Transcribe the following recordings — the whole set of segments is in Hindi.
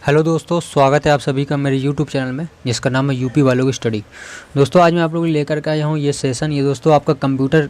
हेलो दोस्तों, स्वागत है आप सभी का मेरे यूट्यूब चैनल में जिसका नाम है यूपी वालों की स्टडी। दोस्तों आज मैं आप लोगों को लेकर के आया हूँ ये सेशन। ये दोस्तों आपका कंप्यूटर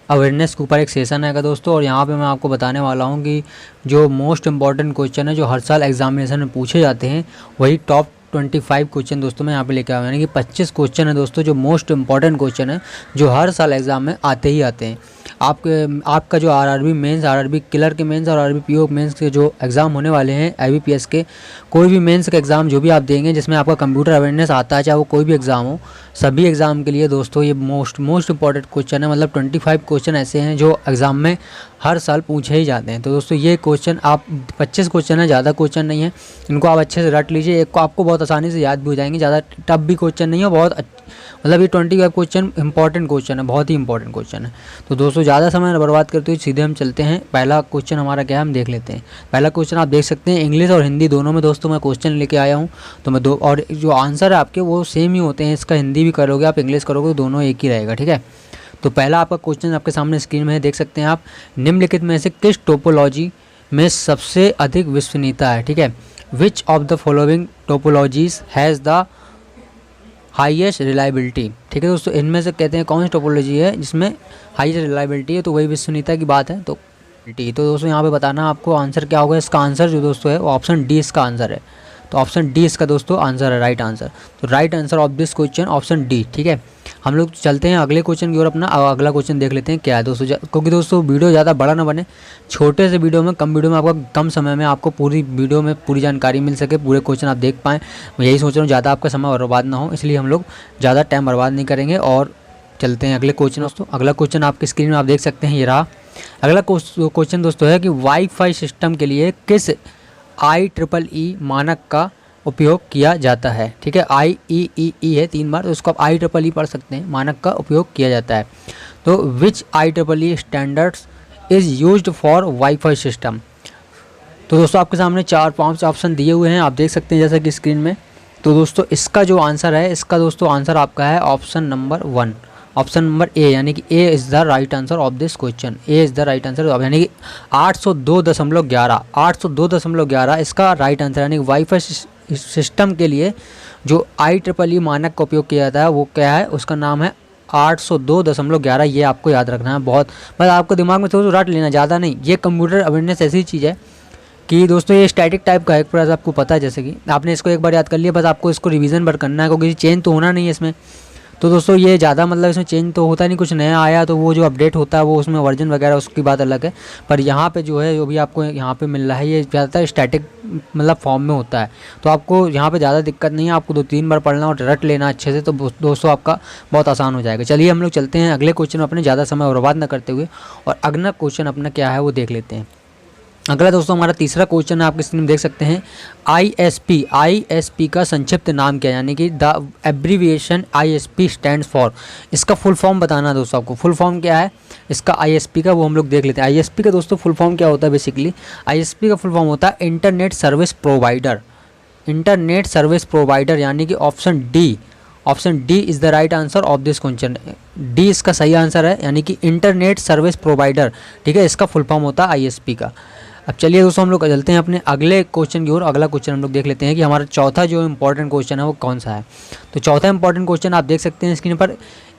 अवेयरनेस के ऊपर एक सेशन है दोस्तों। और यहाँ पे मैं आपको बताने वाला हूँ कि जो मोस्ट इंपॉर्टेंट क्वेश्चन है जो हर साल एग्जामिनेशन में पूछे जाते हैं वही टॉप 25 क्वेश्चन दोस्तों मैं यहाँ पे लेकर आया हूँ। यानी कि 25 क्वेश्चन है दोस्तों जो मोस्ट इंपॉर्टेंट क्वेश्चन है जो हर साल एग्ज़ाम में आते ही आते हैं। आपका जो आरआरबी मेंस, आरआरबी क्लर्क के मेंस और आरआरबी पीओ मेंस के जो एग्ज़ाम होने वाले हैं आईबीपीएस के, कोई भी मेंस का एग्ज़ाम जो भी आप देंगे जिसमें आपका कंप्यूटर अवेयरनेस आता है, चाहे वो कोई भी एग्ज़ाम हो, सभी एग्ज़ाम के लिए दोस्तों ये मोस्ट इंपॉर्टेंट क्वेश्चन है। मतलब 25 क्वेश्चन ऐसे हैं जो एग्ज़ाम में हर साल पूछे ही जाते हैं। तो दोस्तों ये क्वेश्चन आप 25 क्वेश्चन है, ज़्यादा क्वेश्चन नहीं है, इनको आप अच्छे से रट लीजिए। एक को आपको बहुत आसानी से याद भी हो जाएंगे, ज़्यादा टफ भी क्वेश्चन नहीं है, बहुत मतलब ये 25 क्वेश्चन इंपॉर्टेंट क्वेश्चन है, बहुत ही इंपॉर्टेंट क्वेश्चन है। तो दोस्तों ज़्यादा समय बर्बाद करते हुए सीधे हम चलते हैं। पहला क्वेश्चन हमारा क्या है हम देख लेते हैं। पहला क्वेश्चन आप देख सकते हैं इंग्लिश और हिंदी दोनों में दोस्तों मैं क्वेश्चन लेके आया हूँ। तो मैं दो, और जो आंसर है आपके वो सेम ही होते हैं। इसका हिंदी भी करोगे आप, इंग्लिश करोगे तो दोनों एक ही रहेगा, ठीक है। तो पहला आपका क्वेश्चन आपके सामने स्क्रीन में है, देख सकते हैं आप। निम्नलिखित में से किस टोपोलॉजी में सबसे अधिक विश्वसनीयता है, ठीक है। Which of the following topologies has the highest reliability, ठीक है दोस्तों। इनमें से कहते हैं कौन सी टोपोलॉजी है जिसमें हाईएस्ट रिलायबिलिटी है, तो वही विश्वसनीयता की बात है। तो दोस्तों यहाँ पे बताना आपको आंसर क्या होगा। इसका आंसर जो दोस्तों है वो ऑप्शन डी इसका आंसर है। तो ऑप्शन डी इसका दोस्तों आंसर है, राइट आंसर। तो right answer of this question option D, ठीक है। हम लोग चलते हैं अगले क्वेश्चन की ओर। अपना अगला क्वेश्चन देख लेते हैं क्या है दोस्तों। क्योंकि दोस्तों वीडियो ज़्यादा बड़ा ना बने, छोटे से वीडियो में कम आपका कम समय में आपको पूरी वीडियो में पूरी जानकारी मिल सके, पूरे क्वेश्चन आप देख पाएँ। मैं यही सोच रहा हूँ, ज़्यादा आपका समय बर्बाद ना हो, इसलिए हम लोग ज़्यादा टाइम बर्बाद नहीं करेंगे और चलते हैं अगले क्वेश्चन दोस्तों। अगला क्वेश्चन आपकी स्क्रीन में आप देख सकते हैं, ये रहा। अगला क्वेश्चन दोस्तों है कि वाईफाई सिस्टम के लिए किस IEEE मानक का उपयोग किया जाता है, ठीक है। IEEE है 3 बार, तो उसको आप IEEE पढ़ सकते हैं, मानक का उपयोग किया जाता है। तो विच IEEE standards is used for wifi system. तो दोस्तों आपके सामने 4-5 ऑप्शन दिए हुए हैं, आप देख सकते हैं जैसा कि स्क्रीन में। तो दोस्तों इसका जो आंसर है, इसका दोस्तों आंसर आपका है option number 1, option number A, यानी कि ए is the right answer of this question. A is the right answer, यानी कि 802.11 इसका राइट आंसर। यानी कि वाईफाई सिस्टम के लिए जो IEEE मानक का उपयोग किया जाता है वो क्या है, उसका नाम है 802.11। ये आपको याद रखना है, बहुत बस आपको दिमाग में थोड़ा रट लेना, ज़्यादा नहीं। ये कंप्यूटर अवेयरनेस ऐसी चीज़ है कि दोस्तों ये स्टैटिक टाइप का है, एक प्रकार आपको पता है, जैसे कि आपने इसको एक बार याद कर लिया, बस आपको इसको रिवीजन भर करना है, क्योंकि चेंज तो होना नहीं है इसमें। तो दोस्तों ये ज़्यादा मतलब इसमें चेंज तो होता नहीं, कुछ नया आया तो वो जो अपडेट होता है वो उसमें वर्जन वगैरह उसकी बात अलग है। पर यहाँ पे जो है जो भी आपको यहाँ पे मिल रहा है ये ज़्यादातर स्टैटिक मतलब फॉर्म में होता है। तो आपको यहाँ पे ज़्यादा दिक्कत नहीं है, आपको 2-3 बार पढ़ना और रट लेना अच्छे से, तो दोस्तों आपका बहुत आसान हो जाएगा। चलिए हम लोग चलते हैं अगले क्वेश्चन में अपने ज़्यादा समय बर्बाद न करते हुए, और अगला क्वेश्चन अपना क्या है वो देख लेते हैं। अगला दोस्तों हमारा तीसरा क्वेश्चन है, आपके स्क्रीन में देख सकते हैं। ISP का संक्षिप्त नाम क्या है, यानी कि the abbreviation ISP stands for. इसका फुल फॉर्म बताना है दोस्तों आपको। फुल फॉर्म क्या है इसका ISP का, वो हम लोग देख लेते हैं। ISP का दोस्तों फुल फॉर्म क्या होता है बेसिकली। ISP का फुल फॉर्म होता है internet service provider. Internet service provider, यानी कि option D is the right answer of this question. D इसका सही आंसर है, यानी कि इंटरनेट सर्विस प्रोवाइडर, ठीक है। इसका फुल फॉर्म होता है ISP का। अब चलिए दोस्तों हम लोग चलते हैं अपने अगले क्वेश्चन की ओर। अगला क्वेश्चन हम लोग देख लेते हैं कि हमारा चौथा जो इंपॉर्टेंट क्वेश्चन है वो कौन सा है। तो चौथा इंपॉर्टेंट क्वेश्चन आप देख सकते हैं स्क्रीन पर।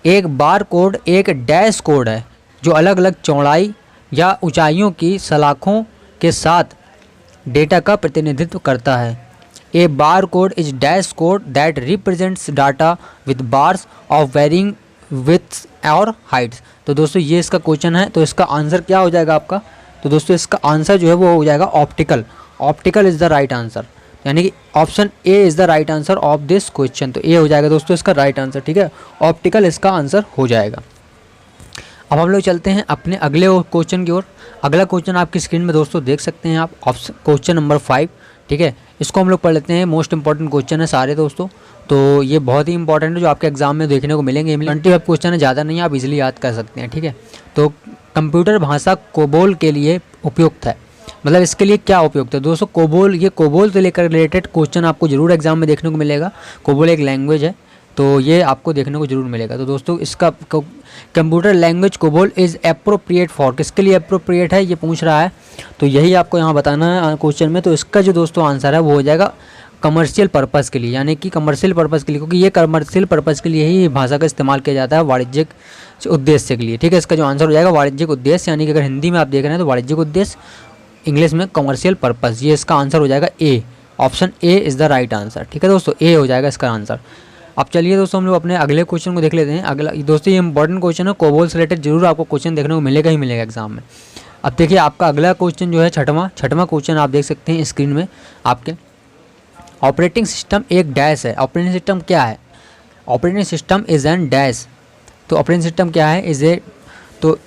एक बार कोड एक डैश कोड है जो अलग अलग चौड़ाई या ऊंचाइयों की सलाखों के साथ डेटा का प्रतिनिधित्व करता है। A bar code is dash code that represents data with bars of varying width और हाइट्स। तो दोस्तों ये इसका क्वेश्चन है, तो इसका आंसर क्या हो जाएगा आपका। तो दोस्तों इसका आंसर जो है वो हो जाएगा optical. Optical is the right answer, यानी कि option A is the right answer of this question. तो ए हो जाएगा दोस्तों इसका राइट आंसर, ठीक है। ऑप्टिकल इसका आंसर हो जाएगा। अब हम लोग चलते हैं अपने अगले क्वेश्चन की ओर। अगला क्वेश्चन आपकी स्क्रीन में दोस्तों देख सकते हैं आप, क्वेश्चन नंबर 5, ठीक है। इसको हम लोग पढ़ लेते हैं। मोस्ट इंपॉर्टेंट क्वेश्चन है सारे दोस्तों, तो ये बहुत ही इंपॉर्टेंट है जो आपके एग्जाम में देखने को मिलेंगे। 25 क्वेश्चन है, ज़्यादा नहीं, आप इजीली याद कर सकते हैं, ठीक है। तो कंप्यूटर भाषा कोबोल के लिए उपयुक्त है, मतलब इसके लिए क्या उपयुक्त है दोस्तों। कोबोल, ये कोबोल से लेकर रिलेटेड क्वेश्चन आपको जरूर एग्जाम में देखने को मिलेगा। कोबोल एक लैंग्वेज है तो ये आपको देखने को जरूर मिलेगा। तो दोस्तों इसका computer language COBOL is appropriate for, किसके लिए अप्रोप्रिएट है ये पूछ रहा है, तो यही आपको यहाँ बताना है क्वेश्चन में। तो इसका जो दोस्तों आंसर है वो हो जाएगा कमर्शियल पर्पज़ के लिए, यानी कि कमर्शियल पर्पज़ के लिए, क्योंकि ये कमर्शियल पर्पज़ के लिए ही भाषा का इस्तेमाल किया जाता है, वाणिज्यिक उद्देश्य के लिए। ठीक है, इसका जो आंसर हो जाएगा वाणिज्यिक उद्देश्य, यानी कि अगर हिंदी में आप देख रहे हैं तो वाणिज्यिक उद्देश्य, इंग्लिश में कमर्शियल पर्पज़, ये इसका आंसर हो जाएगा A. Option A is the right answer. ठीक है दोस्तों, ए हो जाएगा इसका आंसर। अब चलिए दोस्तों हम लोग अपने अगले क्वेश्चन को देख लेते हैं। अगला दोस्तों ये इंपॉर्टेंट क्वेश्चन है, कोबोल से रिलेटेड जरूर आपको क्वेश्चन देखने को मिलेगा ही मिलेगा एग्जाम में। अब देखिए आपका अगला क्वेश्चन जो है छठवां क्वेश्चन आप देख सकते हैं स्क्रीन में आपके। ऑपरेटिंग सिस्टम एक डैश है। ऑपरेटिंग सिस्टम क्या है? Operating system is an dash. तो ऑपरेटिंग सिस्टम क्या है? इज़ ए, तो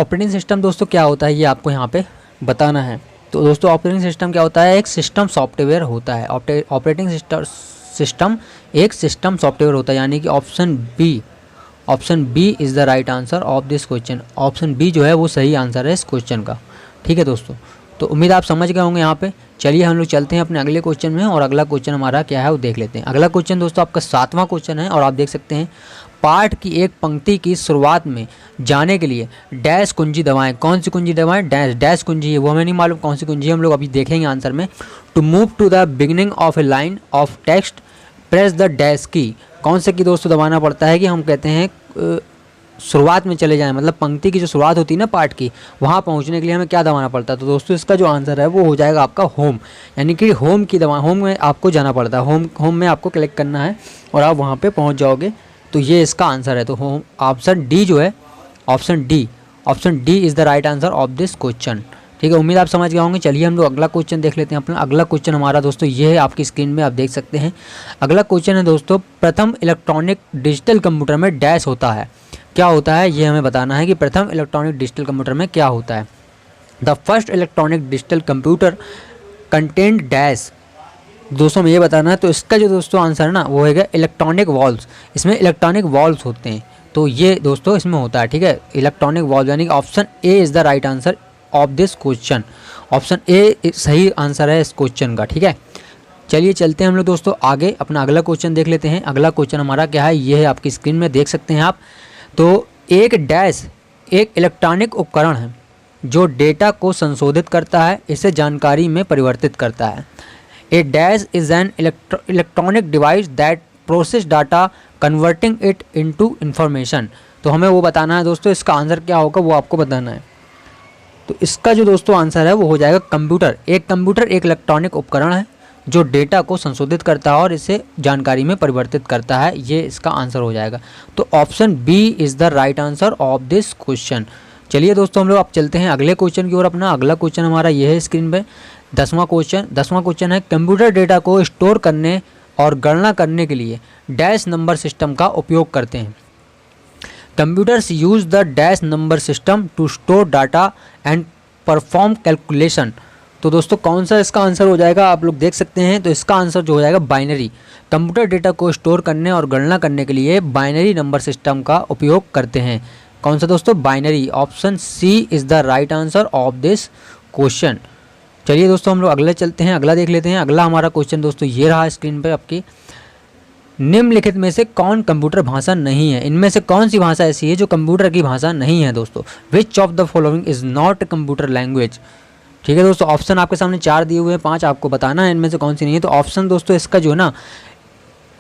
ऑपरेटिंग सिस्टम दोस्तों क्या होता है ये आपको यहाँ पे बताना है। तो दोस्तों ऑपरेटिंग सिस्टम क्या होता है? एक सिस्टम सॉफ्टवेयर होता है। ऑपरेटिंग सिस्टम एक सिस्टम सॉफ्टवेयर होता है, यानी कि option B is the right answer of this question. Option B जो है वो सही आंसर है इस क्वेश्चन का। ठीक है दोस्तों, तो उम्मीद आप समझ गए होंगे यहाँ पे। चलिए हम लोग चलते हैं अपने अगले क्वेश्चन में, और अगला क्वेश्चन हमारा क्या है वो देख लेते हैं। अगला क्वेश्चन दोस्तों आपका 7वां क्वेश्चन है, और आप देख सकते हैं पाठ की एक पंक्ति की शुरुआत में जाने के लिए डैश कुंजी दबाएं। कौन सी कुंजी दबाएं? डैश कुंजी है, वो हमें नहीं मालूम कौन सी कुंजी है, हम लोग अभी देखेंगे आंसर में। To move to the beginning of a line of text press the dash key. कौन से की दोस्तों दबाना पड़ता है कि हम कहते हैं शुरुआत में चले जाएं, मतलब पंक्ति की जो शुरुआत होती है ना पाठ की, वहाँ पहुँचने के लिए हमें क्या दबाना पड़ता है? तो दोस्तों इसका जो आंसर है वो हो जाएगा आपका होम, यानी कि होम की दबा, होम में आपको जाना पड़ता है, होम में आपको क्लिक करना है और आप वहाँ पे पहुँच जाओगे। तो ये इसका आंसर है। तो होम, ऑप्शन डी जो है, option D is the right answer of this question. ठीक है, उम्मीद आप समझ गए होंगे। चलिए हम लोग अगला क्वेश्चन देख लेते हैं। अपना अगला क्वेश्चन हमारा दोस्तों ये है, आपकी स्क्रीन में आप देख सकते हैं। अगला क्वेश्चन है दोस्तों, प्रथम इलेक्ट्रॉनिक डिजिटल कंप्यूटर में डैश होता है। क्या होता है ये हमें बताना है कि प्रथम इलेक्ट्रॉनिक डिजिटल कंप्यूटर में क्या होता है। The first electronic digital computer content dash. दोस्तों में ये बताना है। तो इसका जो दोस्तों आंसर है ना वो है इलेक्ट्रॉनिक वॉल्व्स। इसमें इलेक्ट्रॉनिक वॉल्व्स होते हैं, तो ये दोस्तों इसमें होता है। ठीक है, इलेक्ट्रॉनिक वॉल्व, यानी कि option A is the right answer of this question. Option A सही आंसर है इस क्वेश्चन का। ठीक है, चलिए चलते हैं हम लोग दोस्तों आगे, अपना अगला क्वेश्चन देख लेते हैं। अगला क्वेश्चन हमारा क्या है ये है, आपकी स्क्रीन में देख सकते हैं आप। तो एक डैश एक इलेक्ट्रॉनिक उपकरण है जो डेटा को संशोधित करता है, इसे जानकारी में परिवर्तित करता है। A dash is an electronic device that process data converting it into information. तो हमें वो बताना है दोस्तों, इसका आंसर क्या होगा वो आपको बताना है। तो इसका जो दोस्तों आंसर है वो हो जाएगा कंप्यूटर। एक कंप्यूटर एक इलेक्ट्रॉनिक उपकरण है जो डेटा को संशोधित करता है और इसे जानकारी में परिवर्तित करता है, ये इसका आंसर हो जाएगा। तो option B is the right answer of this question. चलिए दोस्तों हम लोग आप चलते हैं अगले क्वेश्चन की ओर। अपना अगला क्वेश्चन हमारा ये है स्क्रीन पे, 10वां क्वेश्चन है, कंप्यूटर डेटा को स्टोर करने और गणना करने के लिए डैश नंबर सिस्टम का उपयोग करते हैं। Computers use the dash number system to store data and perform calculation. तो दोस्तों कौन सा इसका आंसर हो जाएगा आप लोग देख सकते हैं। तो इसका आंसर जो हो जाएगा बाइनरी। कंप्यूटर डेटा को स्टोर करने और गणना करने के लिए बाइनरी नंबर सिस्टम का उपयोग करते हैं। कौन सा दोस्तों? Binary. Option C is the right answer of this question. चलिए दोस्तों हम लोग अगले चलते हैं, अगला देख लेते हैं। अगला हमारा क्वेश्चन दोस्तों ये रहा स्क्रीन पर आपकी। निम्नलिखित में से कौन कंप्यूटर भाषा नहीं है? इनमें से कौन सी भाषा ऐसी है जो कंप्यूटर की भाषा नहीं है दोस्तों? विच of the following is not computer language. ठीक है दोस्तों, ऑप्शन आपके सामने 4 दिए हुए हैं, 5 आपको बताना है इनमें से कौन सी नहीं है। तो ऑप्शन दोस्तों इसका जो है ना,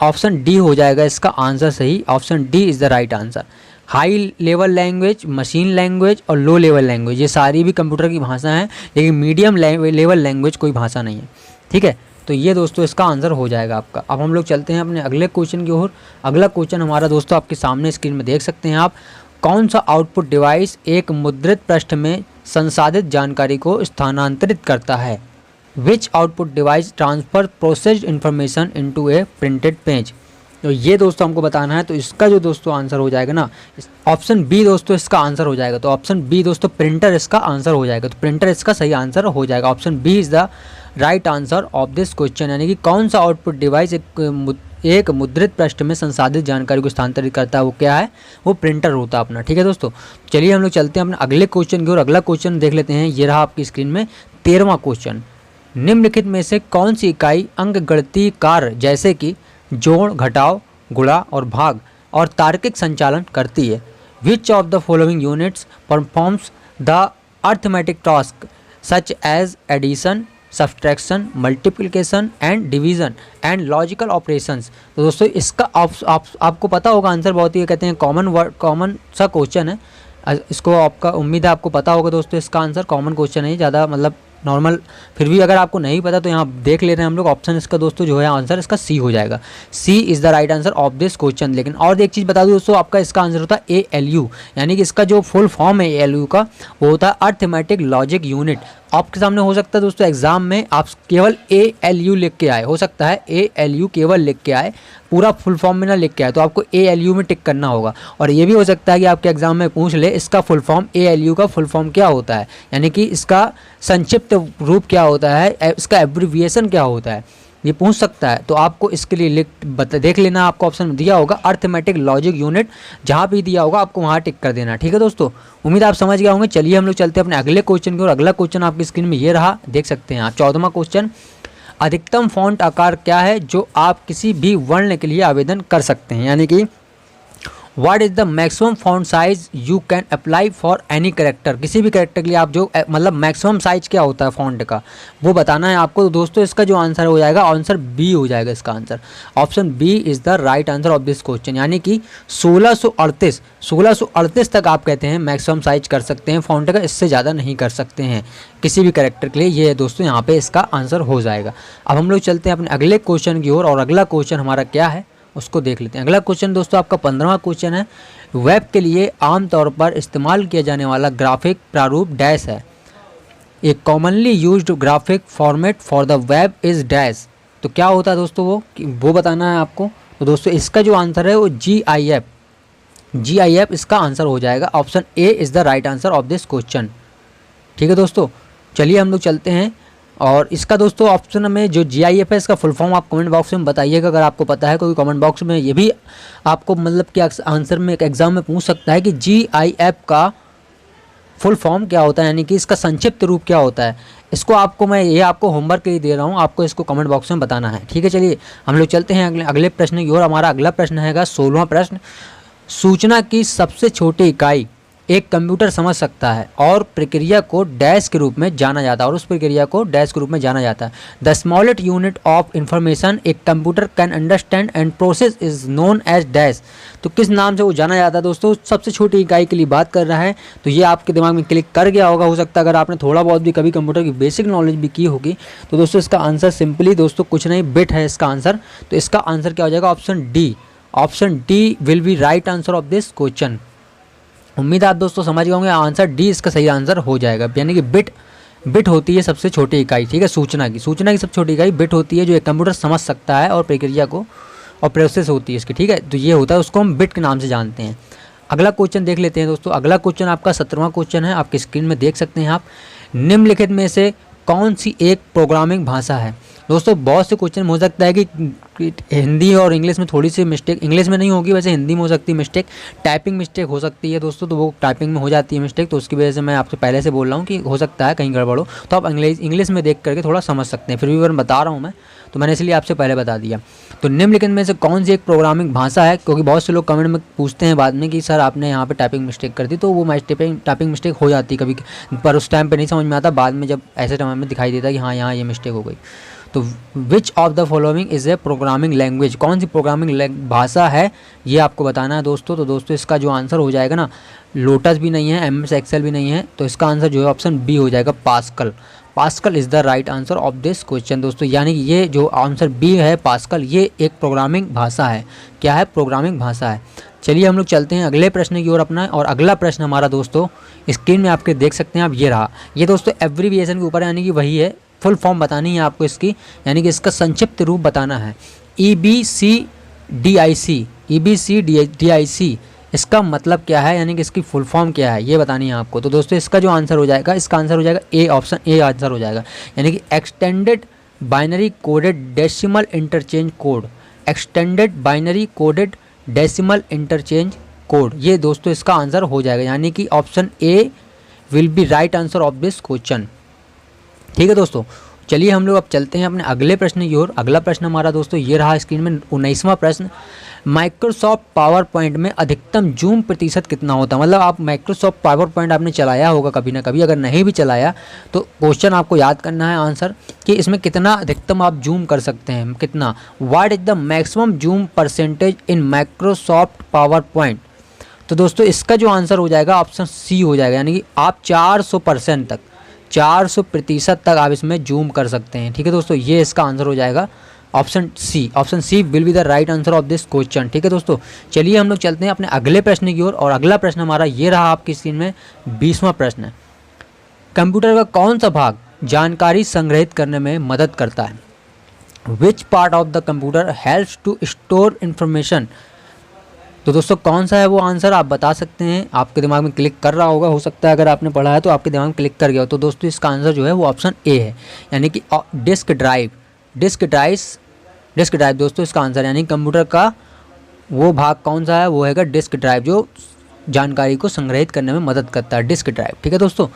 ऑप्शन डी हो जाएगा इसका आंसर सही। Option D is the right answer. High level language, machine language और लो लेवल लैंग्वेज, ये सारी भी कंप्यूटर की भाषा हैं, लेकिन मीडियम लेवल लैंग्वेज कोई भाषा नहीं है। ठीक है, तो ये दोस्तों इसका आंसर हो जाएगा आपका। अब हम लोग चलते हैं अपने अगले क्वेश्चन की ओर। अगला क्वेश्चन हमारा दोस्तों आपके सामने स्क्रीन में देख सकते हैं आप। कौन सा आउटपुट डिवाइस एक मुद्रित पृष्ठ में संसाधित जानकारी को स्थानांतरित करता है? Which output device transfer processed information into a printed page. तो ये दोस्तों हमको बताना है। तो इसका जो दोस्तों आंसर हो जाएगा ना, ऑप्शन बी दोस्तों इसका आंसर हो जाएगा। तो ऑप्शन बी दोस्तों प्रिंटर इसका आंसर हो जाएगा। तो प्रिंटर इसका सही आंसर हो जाएगा। Option B is the right answer of this question, यानी कि कौन सा आउटपुट डिवाइस एक मुद्रित पृष्ठ में संसाधित जानकारी को स्थानांतरित करता है, वो क्या है? वो प्रिंटर होता है अपना। ठीक है दोस्तों, चलिए हम लोग चलते हैं अपने अगले क्वेश्चन की ओर। अगला क्वेश्चन देख लेते हैं, ये रहा आपकी स्क्रीन में 13वां क्वेश्चन। निम्नलिखित में से कौन सी इकाई अंकगणितीय कार्य जैसे कि जोड़, घटाव, गुणा और भाग और तार्किक संचालन करती है। Which of the following units performs the arithmetic task such as addition, subtraction, multiplication and division and logical operations. तो दोस्तों इसका आपको पता होगा आंसर, बहुत ही कहते हैं कॉमन सा क्वेश्चन है। इसको आपका उम्मीद है आपको पता होगा दोस्तों, इसका आंसर कॉमन क्वेश्चन है, ज़्यादा मतलब नॉर्मल। फिर भी अगर आपको नहीं पता तो यहाँ देख ले रहे हैं हम लोग, ऑप्शन इसका दोस्तों जो है आंसर इसका सी हो जाएगा। C is the right answer of this question. लेकिन और एक चीज़ बता दूँ दोस्तों, आपका इसका आंसर होता है ALU, यानी कि इसका जो फुल फॉर्म है ALU का वो होता है अर्थमेटिक लॉजिक यूनिट। आपके सामने हो सकता है दोस्तों एग्जाम में आप केवल ALU लिख के आए, हो सकता है ALU केवल लिख के आए, पूरा फुल फॉर्म में ना लिख के आए, तो आपको ALU में टिक करना होगा। और ये भी हो सकता है कि आपके एग्जाम में पूछ ले इसका फुल फॉर्म, ALU का फुल फॉर्म क्या होता है, यानी कि इसका संक्षिप्त रूप क्या होता है, इसका एब्रिविएशन क्या होता है, ये पूछ सकता है। तो आपको इसके लिए देख लेना, आपको ऑप्शन में दिया होगा अर्थमेटिक लॉजिक यूनिट, जहाँ भी दिया होगा आपको वहाँ टिक कर देना। ठीक है दोस्तों, उम्मीद आप समझ गए होंगे। चलिए हम लोग चलते हैं अपने अगले क्वेश्चन की ओर। अगला क्वेश्चन आपकी स्क्रीन में ये रहा, देख सकते हैं आप 14वां क्वेश्चन। अधिकतम फॉन्ट आकार क्या है जो आप किसी भी वर्ण के लिए आवेदन कर सकते हैं, यानी कि what is the maximum font size you can apply for any character. किसी भी करेक्टर के लिए आप जो मतलब मैक्सिमम साइज क्या होता है फॉन्ट का वो बताना है आपको। तो दोस्तों इसका जो आंसर हो जाएगा, आंसर बी हो जाएगा इसका answer. Option B is the right answer of this question, यानी कि 1638 तक आप कहते हैं मैक्सिमम साइज कर सकते हैं फॉन्ट का, इससे ज़्यादा नहीं कर सकते हैं किसी भी करेक्टर के लिए। ये दोस्तों यहाँ पे इसका आंसर हो जाएगा। अब हम लोग चलते हैं अपने अगले क्वेश्चन की ओर, और अगला क्वेश्चन हमारा क्या है उसको देख लेते हैं। अगला क्वेश्चन दोस्तों आपका 15वां क्वेश्चन है। वेब के लिए आमतौर पर इस्तेमाल किया जाने वाला ग्राफिक प्रारूप डैश है। एक commonly used graphic format for the web is dash. तो क्या होता है दोस्तों वो बताना है आपको। तो दोस्तों इसका जो आंसर है वो GIF इसका आंसर हो जाएगा। Option A is the right answer of this question. ठीक है दोस्तों, चलिए हम लोग चलते हैं। और इसका दोस्तों ऑप्शन में जो GIF है इसका फुल फॉर्म आप कमेंट बॉक्स में बताइएगा, अगर आपको पता है कोई कमेंट बॉक्स में। ये भी आपको मतलब कि आंसर में एग्जाम में पूछ सकता है कि GIF का फुल फॉर्म क्या होता है, यानी कि इसका संक्षिप्त रूप क्या होता है। इसको आपको मैं ये आपको होमवर्क के लिए दे रहा हूँ, आपको इसको कमेंट बॉक्स में बताना है। ठीक है, चलिए हम लोग चलते हैं अगले प्रश्न की ओर। हमारा अगला प्रश्न है 16वां प्रश्न। सूचना की सबसे छोटी इकाई एक कंप्यूटर समझ सकता है और प्रक्रिया को डैश के रूप में जाना जाता है, और उस प्रक्रिया को डैश के रूप में जाना जाता है। The smallest unit of information एक computer can understand and process is known as dash. तो किस नाम से वो जाना जाता है दोस्तों, सबसे छोटी इकाई के लिए बात कर रहा है। तो ये आपके दिमाग में क्लिक कर गया होगा, हो सकता है अगर आपने थोड़ा बहुत भी कभी कंप्यूटर की बेसिक नॉलेज भी की होगी। तो दोस्तों इसका आंसर सिंपली दोस्तों कुछ नहीं, बिट है इसका आंसर। तो इसका आंसर क्या हो जाएगा, option D. Option D will be right answer of this question. उम्मीद आप दोस्तों समझ गए होंगे, आंसर डी इसका सही आंसर हो जाएगा। यानी कि बिट होती है सबसे छोटी इकाई। ठीक है, सूचना की सबसे छोटी इकाई बिट होती है, जो एक कंप्यूटर समझ सकता है और प्रक्रिया को और प्रोसेस होती है इसकी। ठीक है, तो ये होता है, उसको हम बिट के नाम से जानते हैं। अगला क्वेश्चन देख लेते हैं दोस्तों। अगला क्वेश्चन आपका 17वां क्वेश्चन है, आपकी स्क्रीन में देख सकते हैं आप। निम्नलिखित में से कौन सी एक प्रोग्रामिंग भाषा है। दोस्तों बहुत से क्वेश्चन हो सकता है कि हिंदी और इंग्लिश में थोड़ी सी मिस्टेक, इंग्लिश में नहीं होगी वैसे हिंदी में हो सकती है मिस्टेक, टाइपिंग मिस्टेक हो सकती है दोस्तों। तो वो टाइपिंग में हो जाती है मिस्टेक, तो उसकी वजह से मैं आपसे पहले से बोल रहा हूँ कि हो सकता है कहीं गड़बड़ हो, तो आप इंग्लिश में देख करके थोड़ा समझ सकते हैं। फिर भी मैं बता रहा हूँ, मैं तो मैंने इसलिए आपसे पहले बता दिया। तो निम्नलिखित में से कौन सी एक प्रोग्रामिंग भाषा है, क्योंकि बहुत से लोग कमेंट में पूछते हैं बाद में कि सर आपने यहाँ पे टाइपिंग मिस्टेक कर दी। तो वो टाइपिंग मिस्टेक हो जाती है कभी, पर उस टाइम पे नहीं समझ में आता, बाद में जब ऐसे टाइम में दिखाई देता है कि हाँ यहाँ ये मिस्टेक हो गई। तो विच of the following is a programming language, कौन सी प्रोग्रामिंग भाषा है ये आपको बताना है दोस्तों। तो दोस्तों इसका जो आंसर हो जाएगा ना, लोटस भी नहीं है, MS एक्सेल भी नहीं है, तो इसका आंसर जो है ऑप्शन बी हो जाएगा, pascal is the right answer of this question दोस्तों। यानी कि ये जो आंसर बी है पास्कल, ये एक प्रोग्रामिंग भाषा है। क्या है, प्रोग्रामिंग भाषा है। चलिए हम लोग चलते हैं अगले प्रश्न की ओर अपना। और अगला प्रश्न हमारा दोस्तों स्क्रीन में आपके देख सकते हैं आप, ये रहा। ये दोस्तों एब्रीविएशन के ऊपर, यानी कि वही है, फुल फॉर्म बतानी है आपको इसकी, यानी कि इसका संक्षिप्त रूप बताना है। EBCDIC इसका मतलब क्या है, यानी कि इसकी फुल फॉर्म क्या है ये बतानी है आपको। तो दोस्तों इसका जो आंसर हो जाएगा, इसका आंसर हो जाएगा ए, ऑप्शन ए आंसर हो जाएगा, यानी कि extended binary coded decimal interchange code. Extended binary coded decimal interchange code, ये दोस्तों इसका आंसर हो जाएगा, यानी कि option A will be right answer of this question. ठीक है दोस्तों, चलिए हम लोग अब चलते हैं अपने अगले प्रश्न की ओर। अगला प्रश्न हमारा दोस्तों ये रहा स्क्रीन में 19वां प्रश्न, माइक्रोसॉफ्ट पावर पॉइंट में अधिकतम जूम प्रतिशत कितना होता है। मतलब आप माइक्रोसॉफ्ट पावर पॉइंट आपने चलाया होगा कभी ना कभी, अगर नहीं भी चलाया तो क्वेश्चन आपको याद करना है आंसर कि इसमें कितना अधिकतम आप जूम कर सकते हैं, कितना, what is the maximum zoom percentage in Microsoft power point. तो दोस्तों इसका जो आंसर हो जाएगा ऑप्शन सी हो जाएगा, यानी कि आप 400% तक, 400% तक आप इसमें जूम कर सकते हैं। ठीक है दोस्तों, ये इसका आंसर हो जाएगा option C. Option C will be the right answer of this question. ठीक है दोस्तों, चलिए हम लोग चलते हैं अपने अगले प्रश्न की ओर। और अगला प्रश्न हमारा ये रहा आपकी स्क्रीन में 20वां प्रश्न है, कंप्यूटर का कौन सा भाग जानकारी संग्रहित करने में मदद करता है। Which part of the computer helps to store information. तो दोस्तों कौन सा है वो आंसर आप बता सकते हैं, आपके दिमाग में क्लिक कर रहा होगा, हो सकता है अगर आपने पढ़ा है तो आपके दिमाग में क्लिक कर गया हो। तो दोस्तों इसका आंसर जो है वो ऑप्शन ए है, यानी कि डिस्क ड्राइव। डिस्क ड्राइव दोस्तों इसका आंसर, यानी कंप्यूटर का वो भाग कौन सा है, वो है डिस्क ड्राइव, जो जानकारी को संग्रहित करने में मदद करता है, डिस्क ड्राइव। ठीक है दोस्तों,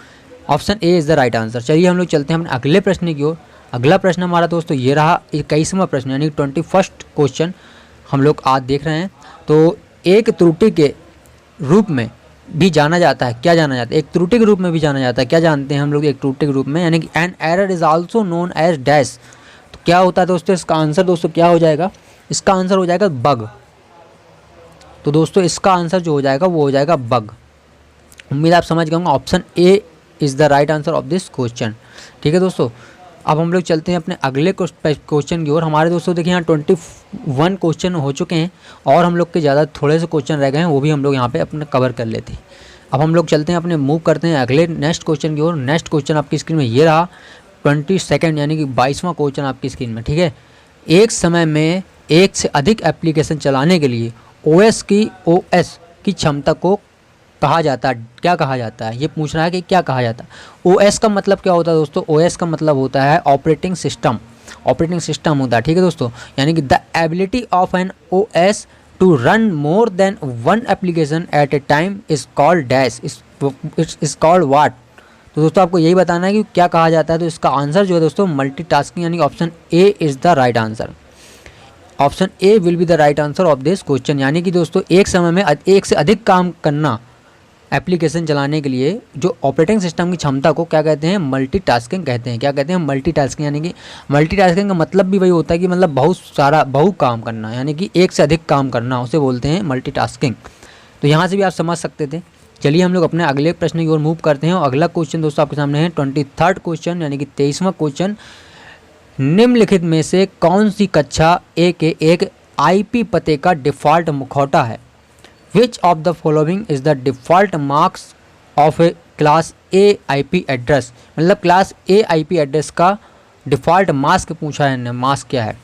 option A is the right answer. चलिए हम लोग चलते हैं अपने अगले प्रश्न की ओर। अगला प्रश्न हमारा दोस्तों ये रहा 21वां प्रश्न, यानी 21st क्वेश्चन हम लोग आज देख रहे हैं। तो एक त्रुटि के रूप में भी जाना जाता है, क्या जाना जाता है, एक त्रुटि के रूप में भी जाना जाता है, क्या जानते हैं हम लोग एक त्रुटि के रूप में, यानी कि an error is also known as dash. तो क्या होता है दोस्तों, इसका आंसर दोस्तों क्या हो जाएगा, इसका आंसर हो जाएगा बग। तो दोस्तों इसका आंसर जो हो जाएगा वो हो जाएगा बग। उम्मीद आप समझ गए होंगे, option A is the right answer of this question. ठीक है दोस्तों, अब हम लोग चलते हैं अपने अगले क्वेश्चन की ओर। हमारे दोस्तों देखिए यहाँ 21 क्वेश्चन हो चुके हैं और हम लोग के ज़्यादा थोड़े से क्वेश्चन रह गए हैं, वो भी हम लोग यहाँ पे अपने कवर कर लेते हैं। अब हम लोग चलते हैं अपने मूव करते हैं अगले नेक्स्ट क्वेश्चन की ओर। नेक्स्ट क्वेश्चन आपकी स्क्रीन में ये रहा 22nd, यानी कि 22वां क्वेश्चन आपकी स्क्रीन में। ठीक है, एक समय में एक से अधिक एप्लीकेशन चलाने के लिए ओएस की क्षमता को कहा जाता है, क्या कहा जाता है, ये पूछ रहा है कि क्या कहा जाता है। ओएस का मतलब क्या होता है दोस्तों, ओएस का मतलब होता है ऑपरेटिंग सिस्टम, ऑपरेटिंग सिस्टम होता है। ठीक है दोस्तों, यानी कि the ability of an OS to run more than one application at a time is called dash, is called what. तो दोस्तों आपको यही बताना है कि क्या कहा जाता है। तो इसका आंसर जो है दोस्तों मल्टीटास्किंग, यानी option A is the right answer. Option A will be the right answer of this question, यानी कि दोस्तों एक समय में एक से अधिक काम करना एप्लीकेशन चलाने के लिए जो ऑपरेटिंग सिस्टम की क्षमता को क्या कहते हैं, मल्टीटास्किंग कहते हैं। क्या कहते हैं, मल्टीटास्किंग। यानी कि मल्टीटास्किंग का मतलब भी वही होता है कि मतलब बहु काम करना, यानी कि एक से अधिक काम करना, उसे बोलते हैं मल्टीटास्किंग। तो यहाँ से भी आप समझ सकते थे। चलिए हम लोग अपने अगले प्रश्न की ओर मूव करते हैं। और अगला क्वेश्चन दोस्तों आपके सामने है 23rd क्वेश्चन, यानी कि 23वां क्वेश्चन, निम्नलिखित में से कौन सी कक्षा ए के एक IP पते का डिफ़ॉल्ट मुखौटा है। Which of the following is the default marks of a class A IP address. मतलब क्लास A IP एड्रेस का डिफ़ॉल्ट मास्क पूछा है, मास्क क्या है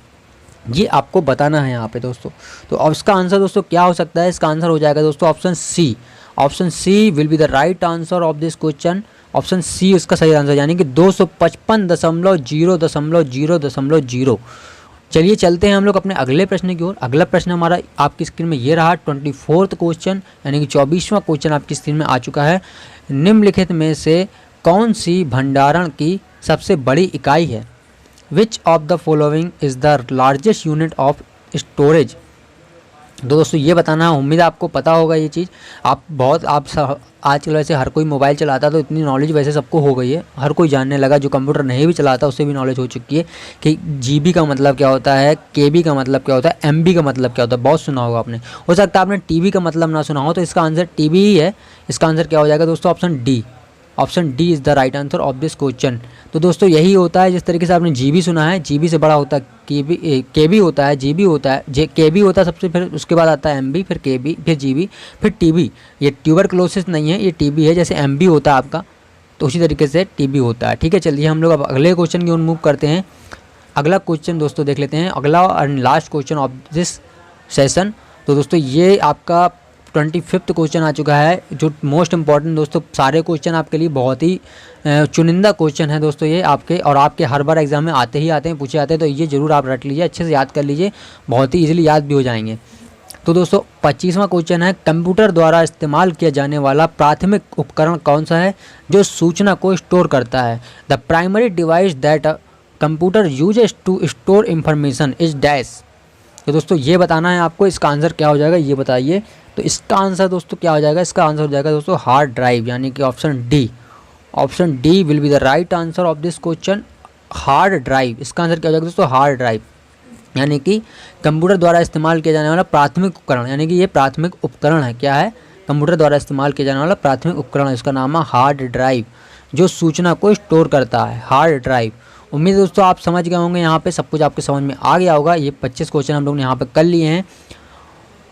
ये आपको बताना है यहाँ पे दोस्तों। तो अब इसका आंसर दोस्तों क्या हो सकता है, इसका आंसर हो जाएगा दोस्तों option C. Option C will be the right answer of this question. Option C इसका सही आंसर, यानी कि 255.0.0.0। चलिए चलते हैं हम लोग अपने अगले प्रश्न की ओर। अगला प्रश्न हमारा आपकी स्क्रीन में ये रहा 24th क्वेश्चन, यानी कि 24वां क्वेश्चन आपकी स्क्रीन में आ चुका है। निम्नलिखित में से कौन सी भंडारण की सबसे बड़ी इकाई है। Which of the following is the largest unit of storage. दोस्तों ये बताना है, उम्मीद आपको पता होगा ये चीज़। आजकल वैसे हर कोई मोबाइल चलाता है तो इतनी नॉलेज वैसे सबको हो गई है, हर कोई जानने लगा। जो कंप्यूटर नहीं भी चलाता उससे भी नॉलेज हो चुकी है कि GB का मतलब क्या होता है, KB का मतलब क्या होता है, MB का मतलब क्या होता है, बहुत सुना होगा आपने। हो सकता है आपने TV का मतलब ना सुना हो, तो इसका आंसर TB ही है। इसका आंसर क्या हो जाएगा दोस्तों, option D. Option D is the right answer of this question. तो दोस्तों यही होता है, जिस तरीके से आपने GB सुना है, GB से बड़ा होता है KB होता है, GB होता है, KB होता है सबसे, फिर उसके बाद आता है MB, फिर KB, फिर GB, फिर TB। ये ट्यूबरक्लोसिस नहीं है, ये TB है। जैसे MB होता है आपका, तो उसी तरीके से TB होता है। ठीक है, चलिए हम लोग अब अगले क्वेश्चन की ओर मूव करते हैं। अगला क्वेश्चन दोस्तों देख लेते हैं, अगला और last question of this session. तो दोस्तों ये आपका 25th क्वेश्चन आ चुका है, जो मोस्ट इंपॉर्टेंट दोस्तों। सारे क्वेश्चन आपके लिए बहुत ही चुनिंदा क्वेश्चन है दोस्तों ये आपके, और आपके हर बार एग्जाम में आते हैं, पूछे जाते हैं। तो ये ज़रूर आप रट लीजिए, अच्छे से याद कर लीजिए, बहुत ही ईजिली याद भी हो जाएंगे। तो दोस्तों 25वां क्वेश्चन है, कंप्यूटर द्वारा इस्तेमाल किया जाने वाला प्राथमिक उपकरण कौन सा है जो सूचना को स्टोर करता है। The primary device that computer uses to store information is dash. तो दोस्तों ये बताना है आपको, इसका आंसर क्या हो जाएगा ये बताइए। तो इसका आंसर दोस्तों क्या हो जाएगा, इसका आंसर हो जाएगा दोस्तों हार्ड ड्राइव, यानी कि option D. Option D will be the right answer of this question, hard drive. इसका आंसर क्या हो जाएगा दोस्तों हार्ड ड्राइव, यानी कि कंप्यूटर द्वारा इस्तेमाल किया जाने वाला प्राथमिक उपकरण, यानी कि ये प्राथमिक उपकरण है। क्या है, कंप्यूटर द्वारा इस्तेमाल किया जाने वाला प्राथमिक उपकरण, इसका नाम है हार्ड ड्राइव, जो सूचना को स्टोर करता है, हार्ड ड्राइव। उम्मीद है दोस्तों आप समझ गए होंगे, यहाँ पे सब कुछ आपके समझ में आ गया होगा। ये 25 क्वेश्चन हम लोग ने यहाँ पे कर लिए हैं।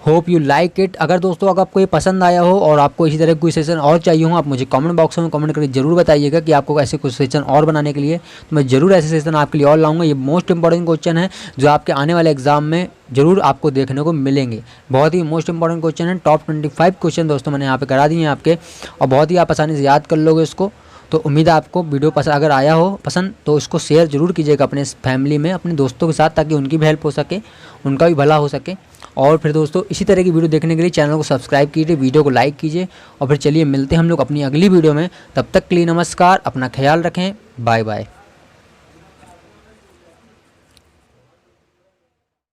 Hope you like it. अगर दोस्तों अगर आपको ये पसंद आया हो और आपको इसी तरह कोई सेशन और चाहिए हो, आप मुझे कमेंट बॉक्स में कमेंट करके जरूर बताइएगा कि आपको ऐसे कुछ सेशन और बनाने के लिए, तो मैं जरूर ऐसे सेशन आपके लिए और लाऊंगा। ये मोस्ट इंपॉर्टेंट क्वेश्चन है जो आपके आने वाले एग्जाम में जरूर आपको देखने को मिलेंगे। बहुत ही मोस्ट इंपॉर्टेंट क्वेश्चन है, टॉप 25 क्वेश्चन दोस्तों मैंने यहाँ पे करा दिए हैं आपके, और बहुत ही आप आसानी से याद कर लोगे इसको। तो उम्मीद है आपको वीडियो पसंद, अगर आया हो पसंद तो इसको शेयर जरूर कीजिएगा अपने फैमिली में, अपने दोस्तों के साथ, ताकि उनकी भी हेल्प हो सके, उनका भी भला हो सके। और फिर दोस्तों इसी तरह की वीडियो देखने के लिए चैनल को सब्सक्राइब कीजिए, वीडियो को लाइक कीजिए, और फिर चलिए मिलते हैं हम लोग अपनी अगली वीडियो में। तब तक के लिए नमस्कार, अपना ख्याल रखें, बाय बाय।